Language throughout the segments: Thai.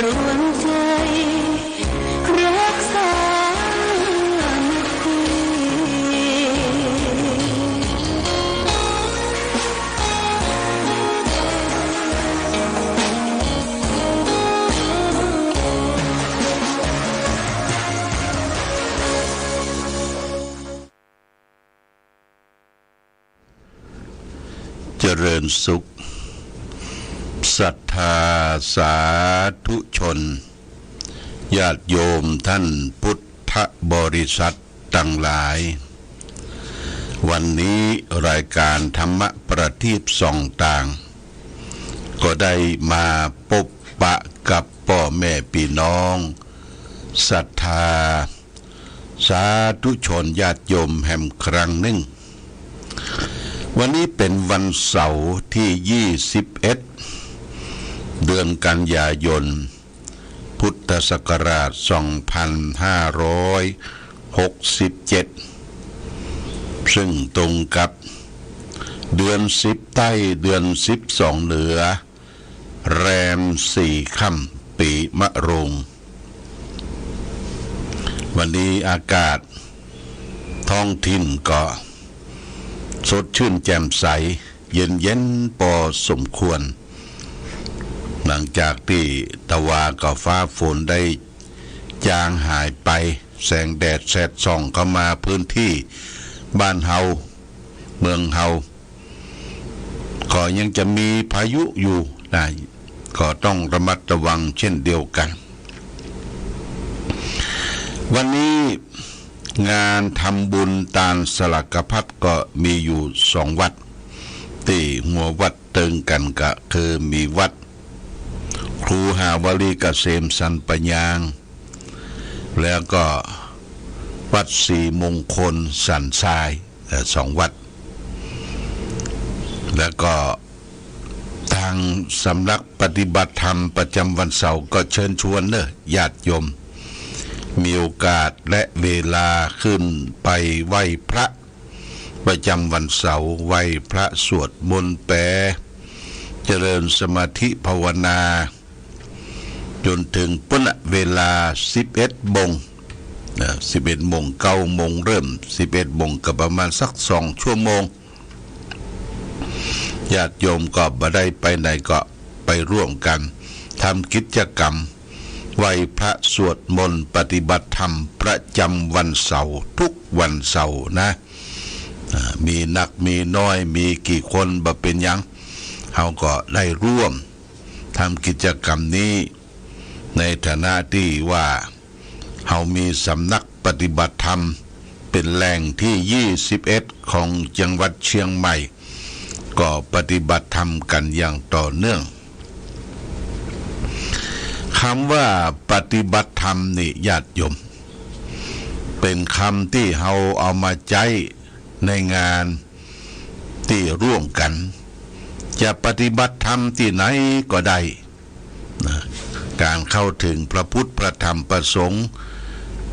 รวนใจรักษาคุเจริญสุขศรัทธาสาธุชนญาติโยมท่านพุทธบริษัททั้งหลายวันนี้รายการธรรมประทีปส่องต่างก็ได้มาพบปะกับพ่อแม่พี่น้องศรัทธาสาธุชนญาติโยมแห่งครั้งหนึ่งวันนี้เป็นวันเสาร์ที่21เดือนกันยายนพุทธศักราช2567ซึ่งตรงกับเดือน10ใต้เดือน12เหนือแรม4ค่ำปีมะโรงวันนี้อากาศท้องถิ่นก็สดชื่นแจ่มใสเย็นพอสมควรหลังจากที่ตะวันกับฟ้าฝนได้จางหายไปแสงแดดแสดส่องเข้ามาพื้นที่บ้านเฮาเมืองเฮาก็ยังจะมีพายุอยู่นะก็ต้องระมัดระวังเช่นเดียวกันวันนี้งานทำบุญตาลสลักพัดก็มีอยู่2วัดที่หัววัดเติงกันก็คือมีวัดครูหาวลีเกษมสันปัญญางแล้วก็วัดศรีมงคลสันทราย2วัดแล้วก็ทางสำนักปฏิบัติธรรมประจำวันเสาร์ก็เชิญชวนเนอะญาติโยมมีโอกาสและเวลาขึ้นไปไหว้พระประจำวันเสาร์ไหว้พระสวดมนต์แปลเจริญสมาธิภาวนาจนถึงปุณเวลา11 โมง11 โมง9 โมงเริ่ม11 โมงก็ประมาณสัก2 ชั่วโมงญาติโยมก็บ่ได้ไปไหนก็ไปร่วมกันทำกิจกรรมไหว้พระสวดมนต์ปฏิบัติธรรมประจำวันเสาร์ทุกวันเสาร์นะมีนักมีน้อยมีกี่คนบ่เป็นหยังเขาก็ได้ร่วมทำกิจกรรมนี้ในฐานะที่ว่าเขามีสำนักปฏิบัติธรรมเป็นแหล่งที่21ของจังหวัดเชียงใหม่ก็ปฏิบัติธรรมกันอย่างต่อเนื่องคำว่าปฏิบัติธรรมนี่ญาติโยมเป็นคำที่เราเอามาใช้ในงานที่ร่วมกันจะปฏิบัติธรรมที่ไหนก็ได้การเข้าถึงพระพุทธพระธรรมพระสงฆ์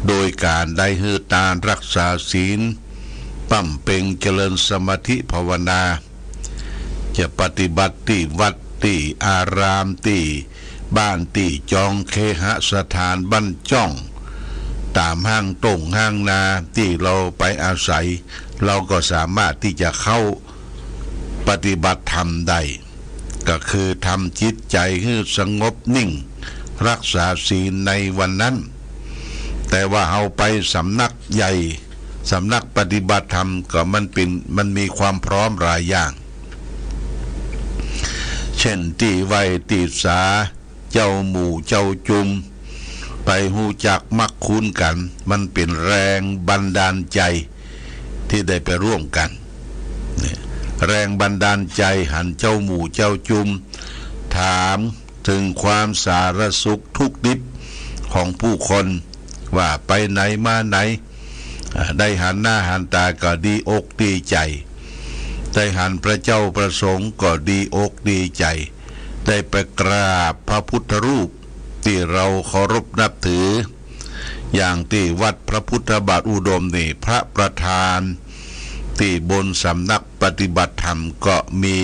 โดยการได้ฮือตานรักษาศีลปั้มเพ็งเจริญสมาธิภาวนาจะปฏิบัติที่วัดที่อารามที่บ้านที่จองเคหสถานบ้านจ้องตามห้างตรงห้างนาที่เราไปอาศัยเราก็สามารถที่จะเข้าปฏิบัติธรรมได้ก็คือทำจิตใจให้สงบนิ่งรักษาศีลในวันนั้นแต่ว่าเอาไปสำนักใหญ่สำนักปฏิบัติธรรมก็มันมีความพร้อมหลายอย่างเช่นที่ไหว้ที่สาเจ้าหมู่เจ้าจุมไปหูจักมักคุ้นกันมันเป็นแรงบันดาลใจที่ได้ไปร่วมกันแรงบันดาลใจหันเจ้าหมู่เจ้าจุมถามถึงความสารสุขทุกข์ดิบของผู้คนว่าไปไหนมาไหนได้หันหน้าหันตาก็ดีอกดีใจได้หันพระเจ้าประสงค์ก็ดีอกดีใจได้ไปกราบพระพุทธรูปที่เราเคารพนับถืออย่างที่วัดพระพุทธบาทอุดมนี่พระประธานที่บนสำนักปฏิบัติธรรมก็มี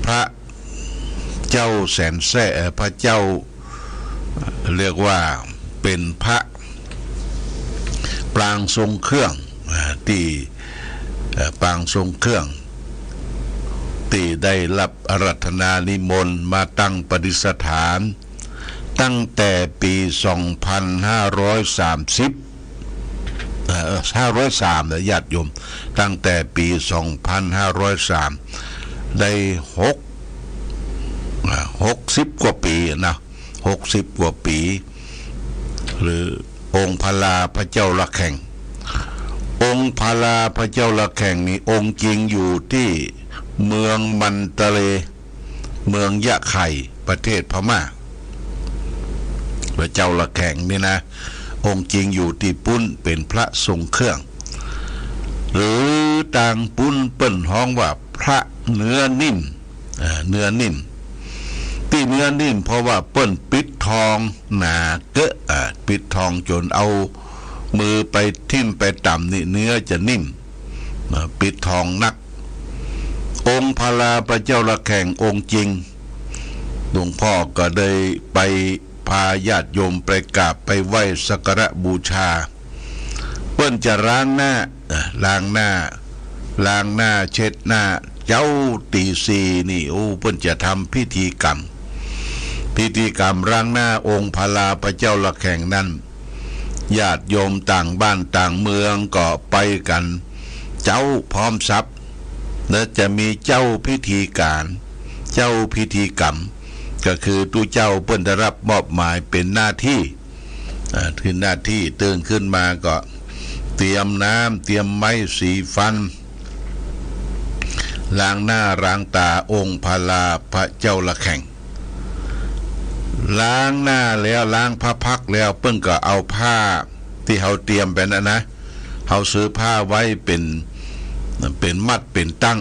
พระเ เจ้าแสนแซ่พระเจ้าเรียกว่าเป็นพระปรางทรงเครื่องที่ปรางทรงเครื่องที่ได้รับอาราธนานิมนต์มาตั้งประดิษฐานตั้งแต่ปี 2530 503นะญาติโยมตั้งแต่ปี 2503 ได้60 กว่าปีนะ60 กว่าปีหรือองค์พลาพระเจ้าละแข่งองค์พลาพระเจ้าละแข่งนี่องค์จริงอยู่ที่เมืองมันตะเลเมืองยะไข่ประเทศพม่าพระเจ้าละแข่งนี่นะองค์จริงอยู่ที่ปุ้นเป็นพระทรงเครื่องหรือต่างปุ้นเปิ้นฮ้องว่าพระเนื้อนิ่มเนื้อนิ่มที่เนื้อนิ่มเพราะว่าเปิ้นปิดทองหนาเกะปิดทองจนเอามือไปทิ่มไปต่ำนี่เนื้อจะนิ่มปิดทองนักองค์พลาพระเจ้าละแข่งองค์จริงหลวงพ่อก็ได้ไปพาญาติโยมไปกราบไปไหว้สักการะบูชาเปิ้นจะล้างหน้าเช็ดหน้าเจ้าตีซีนี่เปิ้นจะทำพิธีกรรมล้างหน้าองค์พลาพระเจ้าละแข่งนั้นญาติโยมต่างบ้านต่างเมืองก็ไปกันเจ้าพร้อมทรัพย์และจะมีเจ้าพิธีการเจ้าพิธีกรรมก็คือตู้เจ้าเปิ้นได้รับมอบหมายเป็นหน้าที่คือหน้าที่ตื่นขึ้นมาก็เตรียมน้ำเตรียมไม้สีฟันล้างหน้าล้างตาองค์พลาพระเจ้าละแข่งล้างหน้าแล้วล้างพระพักแล้วเปิ้นก็เอาผ้าที่เขาเตรียมไปนะเขาซื้อผ้าไว้เป็นมัดเป็นตั้ง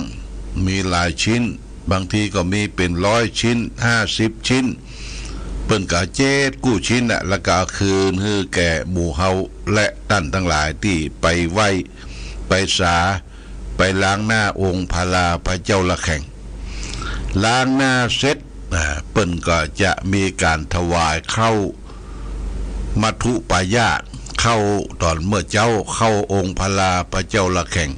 มีหลายชิ้นบางทีก็มีเป็น100 ชิ้น50 ชิ้นเปิ้นก็เจ็ดกู้ชิ้นแล้วก็คืนให้แก่หมู่เฮาและท่านทั้งหลายที่ไปไหว้ไปสาไปล้างหน้าองค์พลาพระเจ้าละแข่งล้างหน้าเสร็จเปิ้นก็จะมีการถวายเข้ามัทุปายาตเข้าตอนเมื่อเจ้าเข้าองค์พลาพระเจ้าละแข่ง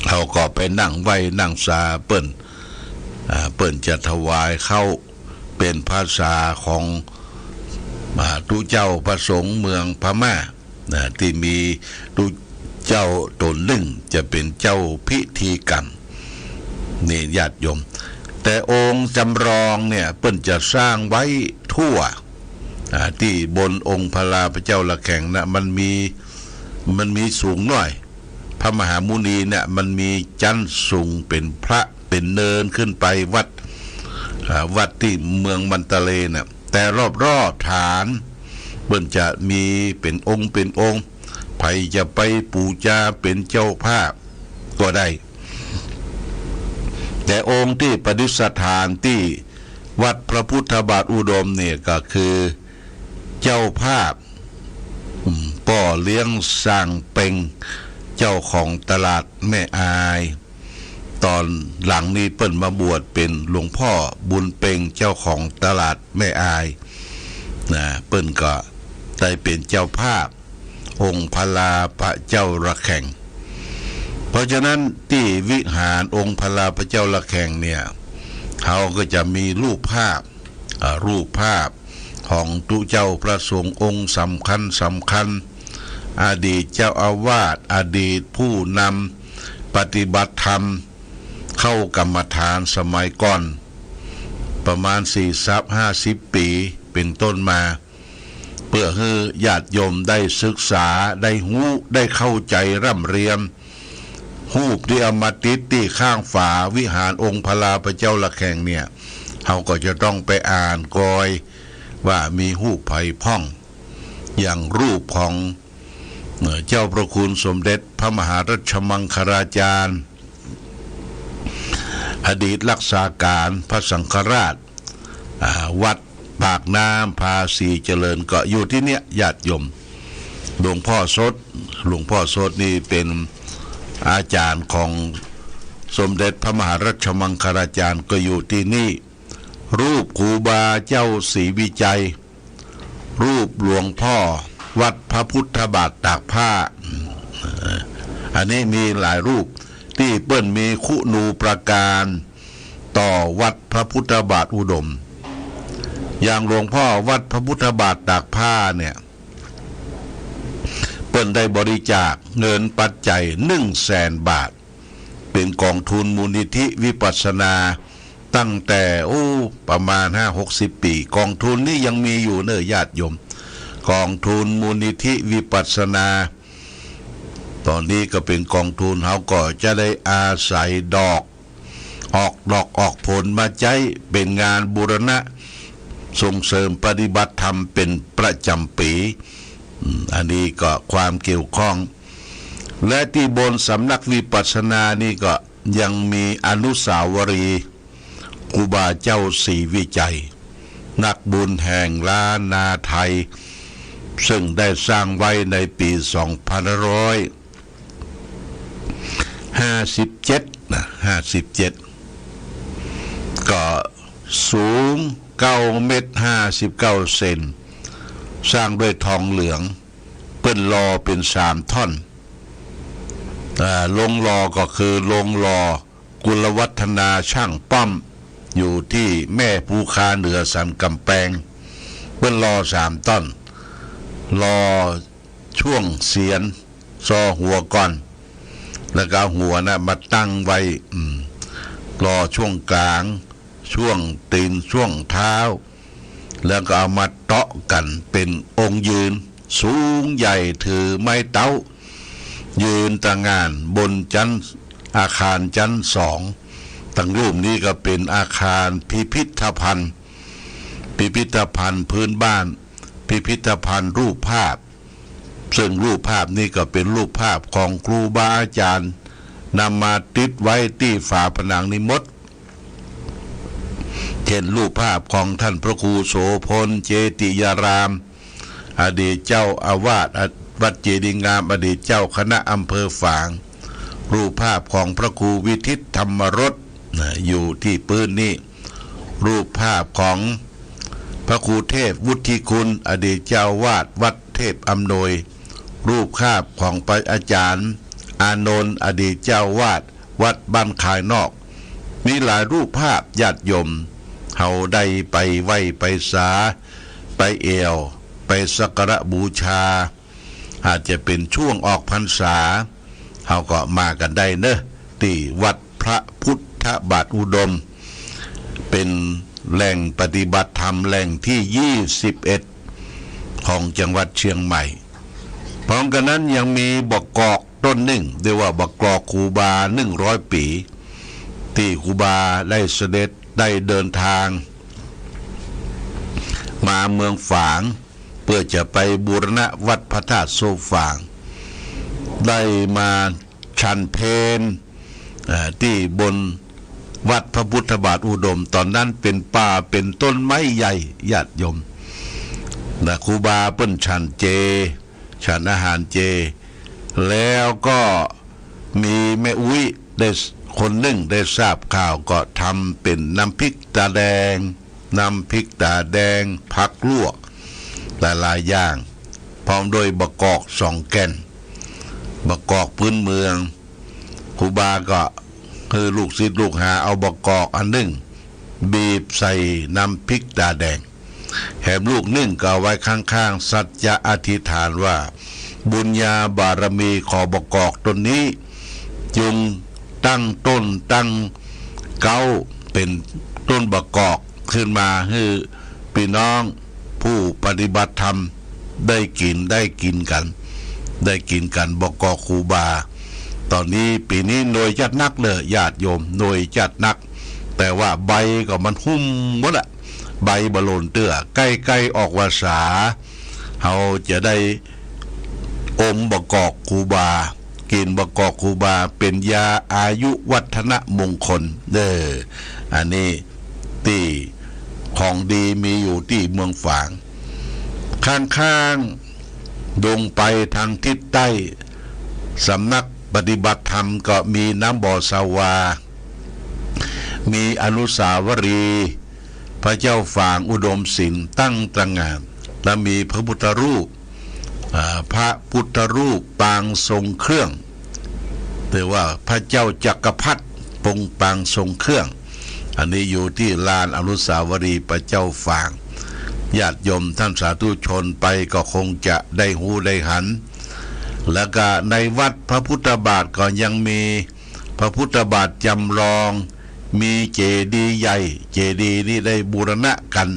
เขาก็ไปนั่งไหว้นั่งสาเปิ้นจะถวายเข้าเป็นภาษาของตุเจ้าพระสงฆ์เมืองพม่าที่มีตุเจ้าตนหนึ่งจะเป็นเจ้าพิธีกรรมนี่ญาติโยมแต่องค์จำลองเนี่ยเปิ้นจะสร้างไว้ทั่วที่บนองค์พลาพระเจ้าละแข่งนะมันมีสูงหน่อยพระมหามุนีเนี่ยมันมีจันทร์สูงเป็นพระเป็นเนินขึ้นไปวัดที่เมืองมันตะเลเนี่ยแต่รอบฐานเปิ้นจะมีเป็นองค์ใครจะไปปูชาเป็นเจ้าภาพก็ได้แต่องค์ที่ประดิษฐานที่วัดพระพุทธบาทอุดมเนี่ยก็คือเจ้าภาพป่อเลี้ยงสร้างเป็งเจ้าของตลาดแม่อายตอนหลังนี้เปิ้นมาบวชเป็นหลวงพ่อบุญเป็งเจ้าของตลาดแม่อายเปิ้นก็ได้เป็นเจ้าภาพองค์พลาพระเจ้าละแข่งเพราะฉะนั้นที่วิหารองค์พลาพระเจ้าละแข่งเนี่ยเขาก็จะมีรูปภาพของตุเจ้าพระสงฆ์องค์สำคัญอดีตเจ้าอาวาสอดีตผู้นำปฏิบัติธรรมเข้ากรรมฐานสมัยก่อนประมาณ50 ปีเป็นต้นมาเพื่อให้ญาติโยมได้ศึกษาได้หู้ได้เข้าใจร่ำเรียนรูปที่เอามาติดที่ข้างฝาวิหารองค์พลาพระเจ้าละแข่งเนี่ยเขาก็จะต้องไปอ่านกอยว่ามีรูปไผ่พ่องอย่างรูปของเจ้าพระคุณสมเด็จพระมหารัชมังคลาจารย์อดีตรักษาการพระสังฆราชวัดปากน้ำภาษีเจริญก็อยู่ที่เนี้ยญาติโยมหลวงพ่อสดนี่เป็นอาจารย์ของสมเด็จพระมหารัชมังคลาจารย์ก็อยู่ที่นี่ รูปครูบาเจ้าศรีวิจัยรูปหลวงพ่อวัดพระพุทธบาทตากผ้าอันนี้มีหลายรูปที่เปิ้นมีคุณูปการต่อวัดพระพุทธบาทอุดมอย่างหลวงพ่อวัดพระพุทธบาทตากผ้าเนี่ยเปิ้นได้บริจาคเงินปัจจัย100,000 บาทเป็นกองทุนมูลนิธิวิปัสสนาตั้งแต่ประมาณ50-60 ปีกองทุนนี้ยังมีอยู่เน้อญาติโยมกองทุนมูลนิธิวิปัสสนาตอนนี้ก็เป็นกองทุนเขาก็จะได้อาศัยดอกออกผลมาใช้เป็นงานบูรณะส่งเสริมปฏิบัติธรรมเป็นประจำปีอันนี้ก็ความเกี่ยวข้องและที่บนสำนักวิปัสสนานี่ก็ยังมีอนุสาวรีย์ครูบาเจ้าศรีวิจัยนักบุญแห่งล้านนาไทยซึ่งได้สร้างไว้ในปี2557ก็สูง9 เมตร 59 เซนสร้างด้วยทองเหลืองเปิ้นลอเป็น3 ท่อนลงลอก็คือลงลอกุลวัฒนาช่างป้อมอยู่ที่แม่ภูคาเหนือสันกำแพงเปิ้นลอ3 ต้นลอช่วงเสียนซอหัวก่อนแล้วก็หัวนะมาตั้งไว้รอช่วงกลางช่วงตีนช่วงเท้าแล้วก็เอามาเตาะกันเป็นองค์ยืนสูงใหญ่ถือไม้เต้ายืนต่างงานบนอาคารชั้น 2ตั้งรูปนี้ก็เป็นอาคารพิพิธภัณฑ์พื้นบ้านพิพิธภัณฑ์รูปภาพซึ่งรูปภาพนี้ก็เป็นรูปภาพของครูบาอาจารย์นำมาติดไว้ที่ฝาผนังนิมตเช่นรูปภาพของท่านพระครูโสพลเจติยารามอดีตเจ้าอาวาสวัดเจดีย์งามอดีตเจ้าคณะอำเภอฝางรูปภาพของพระครูวิทิตธรรมรสอยู่ที่ปืนนี้รูปภาพของพระครูเทพวุฒิคุณอดีตเจ้าวาดวัดเทพอำนวยรูปภาพของพระอาจารย์อานนท์อดีตเจ้าวาดวัดบ้านขายนอกมีหลายรูปภาพญาติโยมเฮาได้ไปไหว้ไปสาไปเอวไปสักการะบูชาอาจจะเป็นช่วงออกพรรษาเฮาก็มากันได้เนอะที่วัดพระพุทธบาทอุดมเป็นแหล่งปฏิบัติธรรมแหล่งที่21ของจังหวัดเชียงใหม่พร้อมกันนั้นยังมีบักกอกต้นหนึ่งเรียกว่าบักกอกครูบา100 ปีที่ครูบาได้เสด็จได้เดินทางมาเมืองฝางเพื่อจะไปบูรณะวัดพระธาตุโซฝางได้มาฉันเพลที่บนวัดพระพุทธบาทอุดมตอนนั้นเป็นป่าเป็นต้นไม้ใหญ่ญาติโยมนะครูบาเปิ้นฉันเจฉันอาหารเจแล้วก็มีแม่อุ้ยได้คนหนึ่งได้ทราบข่าวก็ทำเป็นน้ำพริกตาแดงผักลวกหลายอย่างพร้อมโดยบะกอก2 แก่นบะกอกพื้นเมืองครูบาก็คือลูกศิษย์ลูกหาเอาบะกอกอันหนึ่งบีบใส่น้ำพริกตาแดงแถมลูกนึ่งก็เอาไว้ข้างๆสัจจะอธิษฐานว่าบุญญาบารมีขอบะกอกต้นนี้จึงตั้งต้นตั้งเก้าเป็นต้นบะกอกขึ้นมาให้พี่น้องผู้ปฏิบัติธรรมได้กินกันบะกอกครูบาตอนนี้ปีนี้หน่วยจัดนักเลยญาติโยมหน่วยจัดนักแต่ว่าใบก็มันหุ้มหมดอะใบบโลนเตื้อใกล้ๆออกวาสาเขาจะได้อมบะกอกครูบากินบะกอกครูบาเป็นยาอายุวัฒนมงคลอันนี้ที่ของดีมีอยู่ที่เมืองฝางข้างๆดงไปทางทิศใต้สำนักปฏิบัติธรรมก็มีน้ำบ่อสาวามีอนุสาวรีย์ พระเจ้าฝางอุดมศิลป์ตั้งตระหง่านและมีพระพุทธรูปพระพุทธรูปปางทรงเครื่องเรียกว่าพระเจ้าจักรพรรดิปงปางทรงเครื่องอันนี้อยู่ที่ลานอนุสาวรีย์พระเจ้าฝางญาติโยมท่านสาธุชนไปก็คงจะได้หูได้หันแล้วก็ในวัดพระพุทธบาทก็ยังมีพระพุทธบาทจำลองมีเจดีย์ใหญ่เจดีย์นี่ได้บูรณะกัน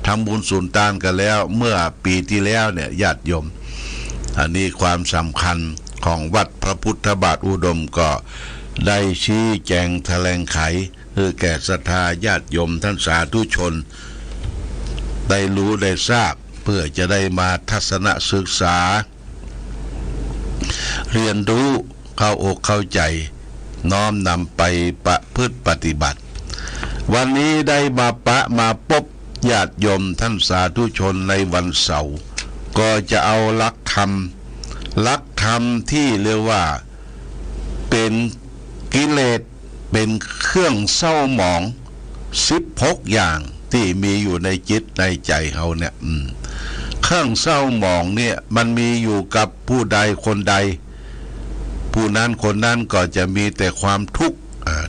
ทำบุญสุนทานกันแล้วเมื่อปีที่แล้วเนี่ยญาติโยมอันนี้ความสำคัญของวัดพระพุทธบาทอุดมก็ได้ชี้แจงแถลงไขคือแก่ศรัทธาญาติโยมท่านสาธุชนได้รู้ได้ทราบเพื่อจะได้มาทัศนศึกษาเรียนรู้เข้าอกเข้าใจน้อมนำไปประพฤติปฏิบัติวันนี้ได้มาพบญาติโยมท่านสาธุชนในวันเสาร์ก็จะเอาหลักธรรมที่เรียกว่าเป็นกิเลสเป็นเครื่องเศร้าหมอง16อย่างที่มีอยู่ในจิตในใจเขาเนี่ยเครื่องเศร้าหมองเนี่ยมันมีอยู่กับผู้ใดคนใดผู้นั้นคนนั้นก็จะมีแต่ความทุกข์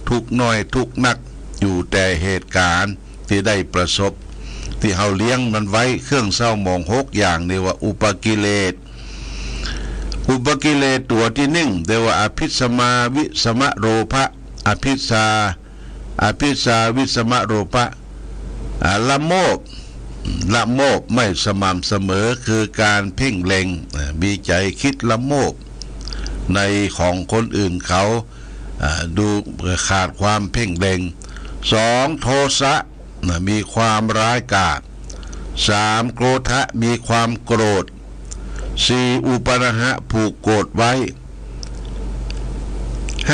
ทุกข์น้อยทุกข์นักอยู่แต่เหตุการณ์ที่ได้ประสบที่เขาเลี้ยงมันไว้เครื่องเศร้าหมอง6อย่างนี่ว่าอุปกิเลสตัวที่1เรียกว่าอภิสมาวิสมโรภะอภิสาวิสมโรภะละโมบไม่สม่ำเสมอคือการเพ่งเล็งมีใจคิดละโมบในของคนอื่นเขาดูขาดความเพ่งเล็ง2โทสะมีความร้ายกาจ3โกรธะมีความโกรธ4อุปนะหะผูกโกรธไว้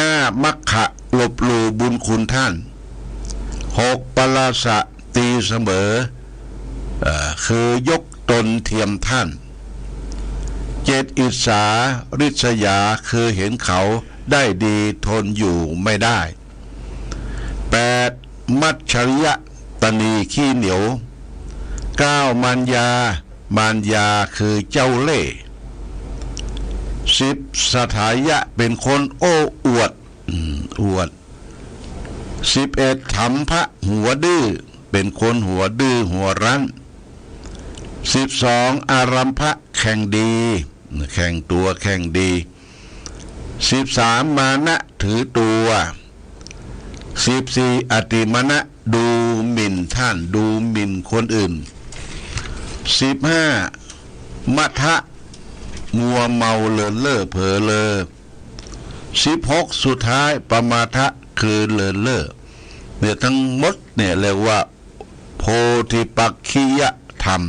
5มัคคะลบหลู่บุญคุณท่าน6ปราสะตีเสมอคือยกตนเทียมท่าน7อิจฉาริษยาคือเห็นเขาได้ดีทนอยู่ไม่ได้8มัจฉริยะตนีขี้เหนียว9มารยาคือเจ้าเล่ห์10สถายะเป็นคนโอ้อวด11ถัมภะหัวดื้อเป็นคนหัวดื้อหัวรั้น12อารัมภะแข่งดีแข่งตัวแข่งดี13มานะถือตัว14อติมนะดูหมิ่นท่านดูหมิ่นคนอื่น15มัทธะมัวเมาเลินเล่อเผลอเลอ16สุดท้ายปมาทะคือเลินเล่อเนี่ยทั้งหมดเนี่ยเรียกว่าโพธิปักขิยธรรม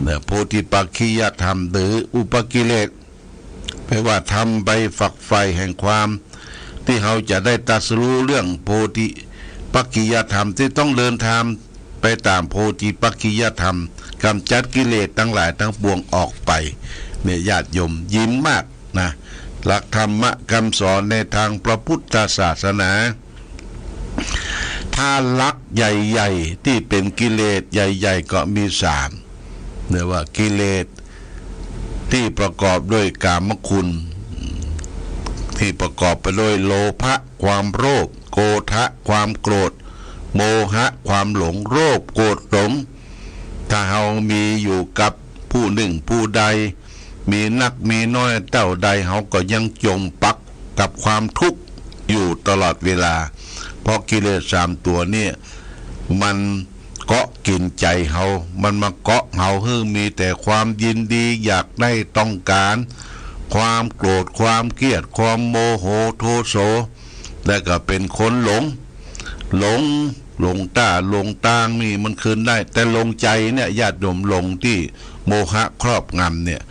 เนี่ยโพธิปักขิยธรรมหรืออุปกิเลสแปลว่าทำไปฝักใฝ่แห่งความที่เขาจะได้ตรัสรู้เรื่องโพธิปักขิยธรรมที่ต้องเดินทางไปตามโพธิปักขิยธรรมกำจัดกิเลสทั้งหลายทั้งปวงออกไปเนี่ยญาติโยมยิ้มมากนะหลักธรรมะคำสอนในทางพระพุทธศาสนาถ้าลักใหญ่ๆที่เป็นกิเลสใหญ่ๆก็มี3เนี่ยว่ากิเลสที่ประกอบด้วยกามคุณที่ประกอบไปด้วยโลภะความโลภโกฏะความโกรธโมหะความหลงโลภโกรธหลงถ้าเรามีอยู่กับผู้หนึ่งผู้ใดมีนักมีน้อยเท่าใดเขาก็ยังจมปักกับความทุกข์อยู่ตลอดเวลาเพราะกิเลส3ตัวเนี่ยมันเกาะกินใจเขามันมาเกาะเขาให้มีแต่ความยินดีอยากได้ต้องการความโกรธความเกลียดความโมโหโทโสและก็เป็นคนหลงหลงตางนี่มันคืนได้แต่หลงใจเนี่ยญาติโยมหลงที่โมหะครอบงำเนี่ย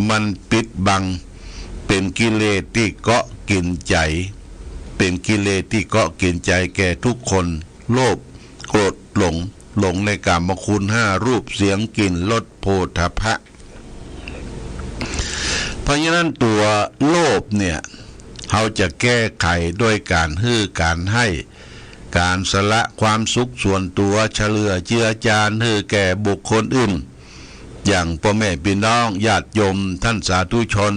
มันปิดบังเป็นกิเลสที่เกาะกินใจเป็นกิเลสที่เกาะกินใจแก่ทุกคนโลภโกรธหลงในกามคุณ5รูปเสียงกลิ่นรสโผฏฐัพพะเพราะฉะนั้นตัวโลภเนี่ยเขาจะแก้ไขด้วยการการให้ การสละความสุขส่วนตัวเฉลือเจือจานให้แก่บุคคลอื่นอย่างพ่อแม่พี่น้องญาติโยมท่านสาธุชน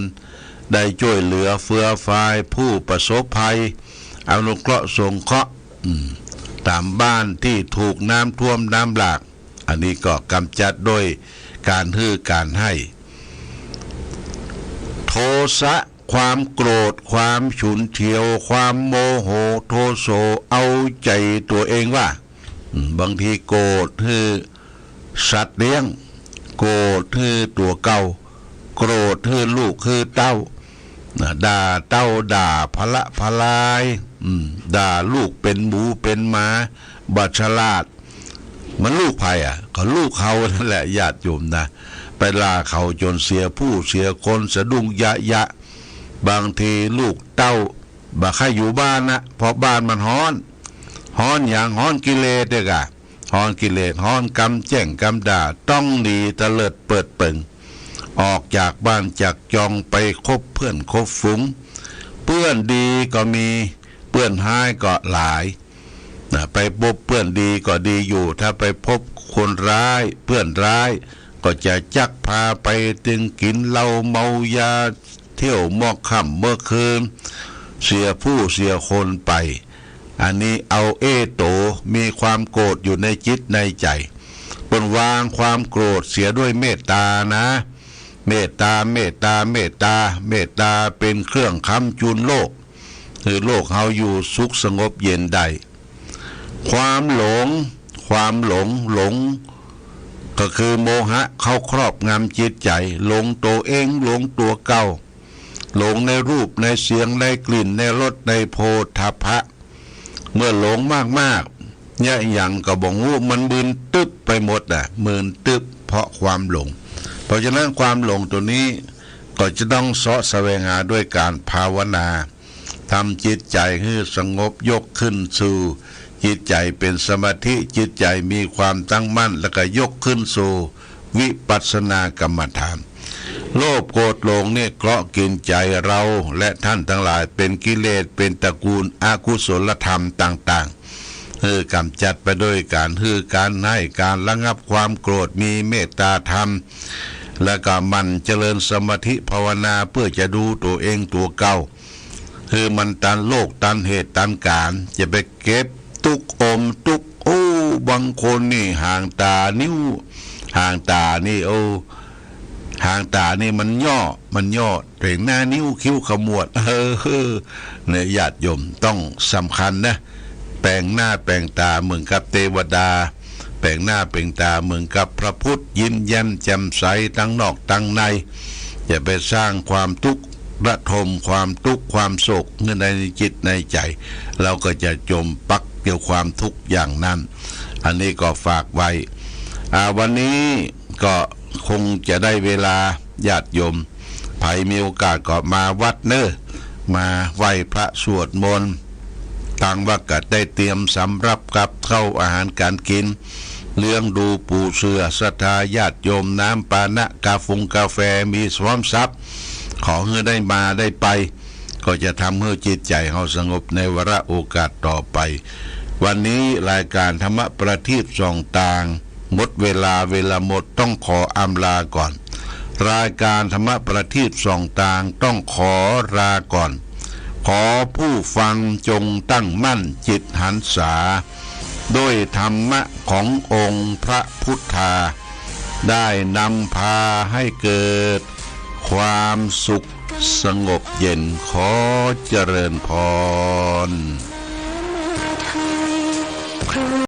ได้ช่วยเหลือเฟื่อฟายผู้ประสบภัยอนุเคราะห์สงเคราะห์ตามบ้านที่ถูกน้ำท่วมน้ำหลากอันนี้ก็กำจัดโดยการการให้โทสะความโกรธความฉุนเฉียวความโมโหโทโสเอาใจตัวเองว่าบางทีโกรธคือสัตว์เลี้ยงโกรธคือตัวเก่าโกรธคือลูกคือเต้าด่าเต้าด่าพละพลายด่าลูกเป็นหมูเป็นหมาบัฉลาดมันลูกใครก็ลูกเขานั่นแหละญาติโยมนะไปล่าเขาจนเสียผู้เสียคนสะดุ้งยะบางทีลูกเต้าบ่ใครอยู่บ้านนะเพราะบ้านมันฮ้อนอย่างฮ้อนกิเลสเด้อกะฮ้อนกิเลสฮ้อนกำแจ้งกำด่าต้องดีตะเลิดเปิดเปิงออกจากบ้านจากจองไปคบเพื่อนคบฝูงเพื่อนดีก็มีเพื่อนห้ายก็หลายไปพบเพื่อนดีก็ดีอยู่ถ้าไปพบคนร้ายเพื่อนร้ายก็จะจักพาไปตึงกินเหล้าเมายาเที่ยวมอกค่ำเมื่อคืนเสียผู้เสียคนไปอันนี้เอาโตมีความโกรธอยู่ในจิตในใจปนวางความโกรธเสียด้วยเมตตานะเมตตาเป็นเครื่องค้ำจุนโลกคือโลกเฮาอยู่สุขสงบเย็นได้ความหลงก็คือโมหะเข้าครอบงำจิตใจหลงตัวเองหลงตัวเก่าหลงในรูปในเสียงในกลิ่นในรสในโผฏฐัพพะเมื่อหลงมากเนี่ยอย่างก็บอกว่ามันมึนตึ๊บไปหมดมึนตึ๊บเพราะความหลงเพราะฉะนั้นความหลงตัวนี้ก็จะต้องเสาะแสวงหาด้วยการภาวนาทำจิตใจให้สงบยกขึ้นสู่จิตใจเป็นสมาธิจิตใจมีความตั้งมั่นแล้วก็ยกขึ้นสู่วิปัสสนากรรมฐานโลภโกรธหลงเนี่ยเกาะกินใจเราและท่านทั้งหลายเป็นกิเลสเป็นตระกูลอกุศลธรรมต่างๆกำจัดไปด้วยการการให้การระงับความโกรธมีเมตตาธรรมแล้วก็มันเจริญสมาธิภาวนาเพื่อจะดูตัวเองตัวเก่ามันตันโลกตันเหตุตันการจะไปเก็บตุกอมตุกบางคนนี่ห่างตานิ้วห่างตานี่ห่างตานี่มันย่อเต่งหน้านิ้วคิ้วขมวดเนี่ยญาติโยมต้องสำคัญนะแปลงหน้าแปลงตาเหมือนกับเทวดาแปลงหน้าแปลงตาเหมือนกับพระพุทธยิ้มแย้มแจ่มใสทั้งนอกทั้งในอย่าไปสร้างความทุกข์ระทมความทุกข์ความโศกในจิตในใจเราก็จะจมปักเกี่ยวความทุกข์อย่างนั้นอันนี้ก็ฝากไว้วันนี้ก็คงจะได้เวลาญาติโยมใครมีโอกาสก็มาวัดมาไหว้พระสวดมนต์ต่างวัดก็ได้เตรียมสำรับกับเข้าอาหารการกินเลี้ยงดูปู่เสือศรัทธาญาติโยมน้ำปานะกาแฟมีพร้อมทรัพย์ขอให้ได้มาได้ไปก็จะทำให้จิตใจเราสงบในวาระโอกาสต่อไปวันนี้รายการธรรมประทีปส่องต่างหมดเวลาหมดต้องขออำลาก่อนรายการธรรมประทีปส่องต่างต้องขอลาก่อนขอผู้ฟังจงตั้งมั่นจิตหันษาด้วยธรรมะขององค์พระพุทธาได้นำพาให้เกิดความสุขสงบเย็นขอเจริญพร